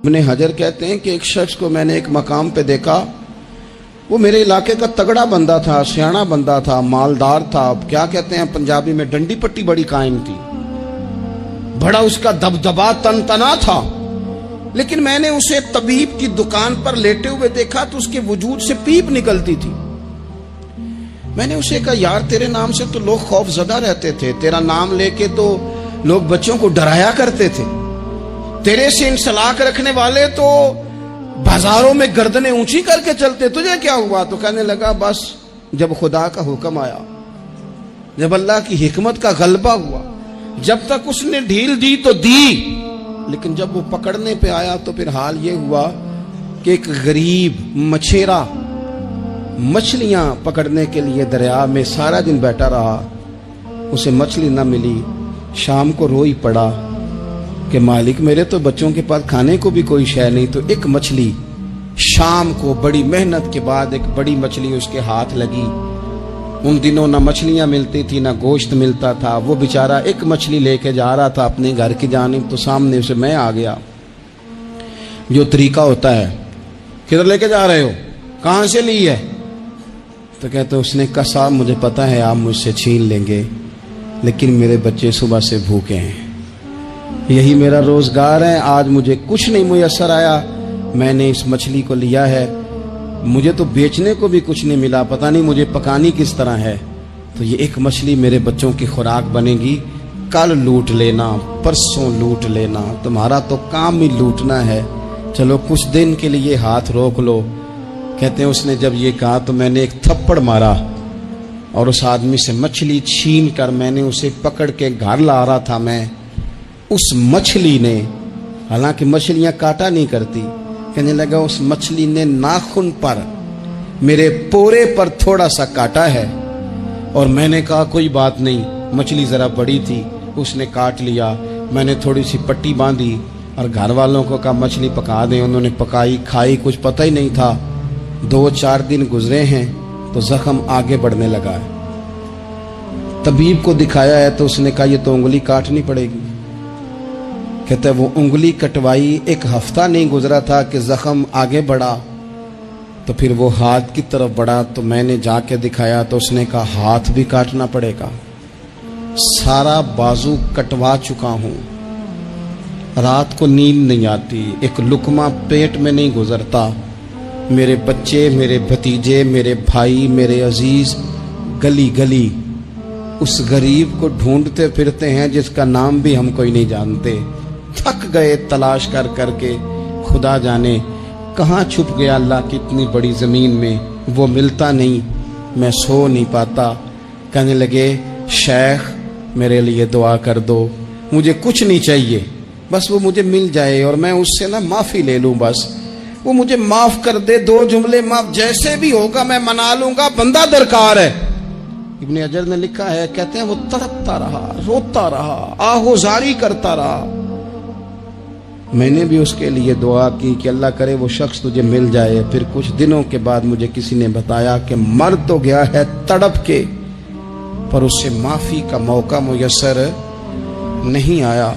ابن حجر کہتے ہیں کہ ایک شخص کو میں نے ایک مقام پہ دیکھا، وہ میرے علاقے کا تگڑا بندہ تھا، سیاںا بندہ تھا، مالدار تھا، کیا کہتے ہیں پنجابی میں ڈنڈی پٹی بڑی قائم تھی، بڑا اس کا دبدبا تنتنا تھا، لیکن میں نے اسے طبیب کی دکان پر لیٹے ہوئے دیکھا تو اس کے وجود سے پیپ نکلتی تھی۔ میں نے اسے کہا یار تیرے نام سے تو لوگ خوف زدہ رہتے تھے، تیرا نام لے کے تو لوگ بچوں کو ڈرایا کرتے تھے، تیرے سے انسلاک رکھنے والے تو بازاروں میں گردنیں اونچی کر کے چلتے، تجھے کیا ہوا؟ تو کہنے لگا بس جب خدا کا حکم آیا، جب اللہ کی حکمت کا غلبہ ہوا، جب تک اس نے ڈھیل دی تو دی، لیکن جب وہ پکڑنے پہ آیا تو پھر حال یہ ہوا کہ ایک غریب مچھیرا مچھلیاں پکڑنے کے لیے دریا میں سارا دن بیٹھا رہا، اسے مچھلی نہ ملی، شام کو روئی پڑا کہ مالک میرے تو بچوں کے پاس کھانے کو بھی کوئی شے نہیں، تو ایک مچھلی شام کو بڑی محنت کے بعد ایک بڑی مچھلی اس کے ہاتھ لگی۔ ان دنوں نہ مچھلیاں ملتی تھی نہ گوشت ملتا تھا، وہ بیچارہ ایک مچھلی لے کے جا رہا تھا اپنے گھر کی جانب، تو سامنے سے میں آ گیا۔ جو طریقہ ہوتا ہے کدھر لے کے جا رہے ہو، کہاں سے لی ہے؟ تو کہتے اس نے کہا صاحب مجھے پتا ہے آپ مجھ سے چھین لیں گے، لیکن میرے بچے صبح سے بھوکے ہیں، یہی میرا روزگار ہے، آج مجھے کچھ نہیں میسر آیا، میں نے اس مچھلی کو لیا ہے، مجھے تو بیچنے کو بھی کچھ نہیں ملا، پتہ نہیں مجھے پکانی کس طرح ہے، تو یہ ایک مچھلی میرے بچوں کی خوراک بنے گی، کل لوٹ لینا، پرسوں لوٹ لینا، تمہارا تو کام ہی لوٹنا ہے، چلو کچھ دن کے لیے ہاتھ روک لو۔ کہتے ہیں اس نے جب یہ کہا تو میں نے ایک تھپڑ مارا اور اس آدمی سے مچھلی چھین کر میں نے اسے پکڑ کے گھر لا رہا تھا، میں اس مچھلی نے، حالانکہ مچھلیاں کاٹا نہیں کرتی، کہنے لگا اس مچھلی نے ناخن پر میرے پورے پر تھوڑا سا کاٹا ہے، اور میں نے کہا کوئی بات نہیں، مچھلی ذرا بڑی تھی، اس نے کاٹ لیا، میں نے تھوڑی سی پٹی باندھی اور گھر والوں کو کہا مچھلی پکا دیں، انہوں نے پکائی کھائی، کچھ پتہ ہی نہیں تھا، 2-4 دن گزرے ہیں تو زخم آگے بڑھنے لگا ہے۔ طبیب کو دکھایا ہے تو اس نے کہا یہ تو انگلی کاٹنی پڑے گی۔ کہتا ہے وہ انگلی کٹوائی، 1 ہفتہ نہیں گزرا تھا کہ زخم آگے بڑھا، تو پھر وہ ہاتھ کی طرف بڑھا، تو میں نے جا کے دکھایا تو اس نے کہا ہاتھ بھی کاٹنا پڑے گا، سارا بازو کٹوا چکا ہوں، رات کو نیند نہیں آتی، ایک لقمہ پیٹ میں نہیں گزرتا، میرے بچے، میرے بھتیجے، میرے بھائی، میرے عزیز گلی گلی اس غریب کو ڈھونڈتے پھرتے ہیں جس کا نام بھی ہم کوئی نہیں جانتے، تھک گئے تلاش کر کر کے، خدا جانے کہاں چھپ گیا اللہ کی اتنی بڑی زمین میں، وہ ملتا نہیں، میں سو نہیں پاتا۔ کہنے لگے شیخ میرے لیے دعا کر دو، مجھے کچھ نہیں چاہیے، بس وہ مجھے مل جائے اور میں اس سے معافی لے لوں، بس وہ مجھے معاف کر دے، 2 جملے معاف، جیسے بھی ہوگا میں منا لوں گا، بندہ درکار ہے۔ ابن حجر نے لکھا ہے، کہتے ہیں وہ تڑپتا رہا، روتا رہا، آہوزاری کرتا رہا، میں نے بھی اس کے لیے دعا کی کہ اللہ کرے وہ شخص تجھے مل جائے۔ پھر کچھ دنوں کے بعد مجھے کسی نے بتایا کہ مر تو گیا ہے تڑپ کے، پر اس سے معافی کا موقع میسر نہیں آیا۔